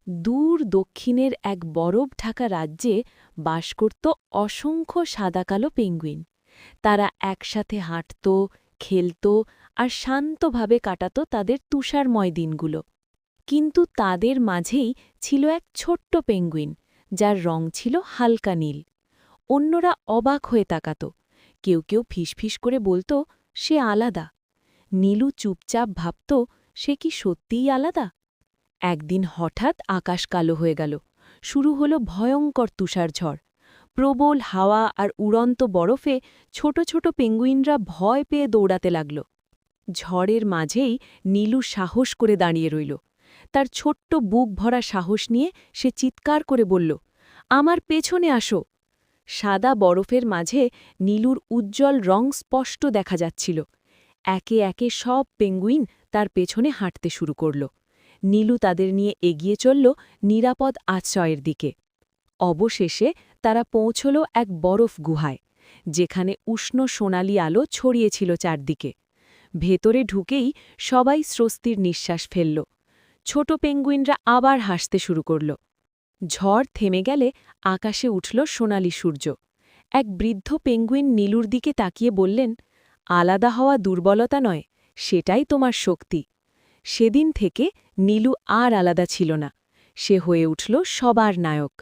দূর দক্ষিণের এক বরফ ঢাকা রাজ্যে বাস করত অসংখ্য সাদাকালো পেঙ্গুইন। তারা একসাথে হাঁটত, খেলত আর শান্তভাবে কাটাত তাদের তুষারময় দিনগুলো। কিন্তু তাদের মাঝেই ছিল এক ছোট্ট পেঙ্গুইন, যার রং ছিল হালকা নীল। অন্যরা অবাক হয়ে তাকাত, কেউ কেউ ফিসফিস করে বলত সে আলাদা। নীলু চুপচাপ ভাবত সে কি সত্যিই আলাদা। একদিন হঠাৎ আকাশ কালো হয়ে গেল, শুরু হলো ভয়ঙ্কর তুষারঝড়। প্রবল হাওয়া আর উড়ন্ত বরফে ছোট ছোট পেঙ্গুইনরা ভয় পেয়ে দৌড়াতে লাগল। ঝড়ের মাঝেই নীলু সাহস করে দাঁড়িয়ে রইল। তার ছোট্ট বুক ভরা সাহস নিয়ে সে চিৎকার করে বলল, আমার পেছনে আসো। সাদা বরফের মাঝে নীলুর উজ্জ্বল রং স্পষ্ট দেখা যাচ্ছিল। একে একে সব পেঙ্গুইন তার পেছনে হাঁটতে শুরু করল। নীলু তাদের নিয়ে এগিয়ে চলল নিরাপদ আশ্রয়ের দিকে। অবশেষে তারা পৌঁছল এক বরফ গুহায়, যেখানে উষ্ণ সোনালি আলো ছড়িয়েছিল চারদিকে। ভেতরে ঢুকেই সবাই স্বস্তির নিঃশ্বাস ফেলল। ছোট পেঙ্গুইনরা আবার হাসতে শুরু করল। ঝড় থেমে গেলে আকাশে উঠল সোনালি সূর্য। এক বৃদ্ধ পেঙ্গুইন নীলুর দিকে তাকিয়ে বললেন, আলাদা হওয়া দুর্বলতা নয়, সেটাই তোমার শক্তি। সেদিন থেকে নীলু আর আলাদা ছিল না, সে হয়ে উঠল সবার নায়ক।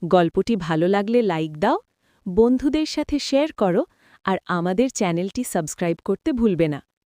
গল্পটি ভালো লাগলে লাইক দাও, বন্ধুদের সাথে শেয়ার করো আর আমাদের চ্যানেলটি সাবস্ক্রাইব করতে ভুলবে না।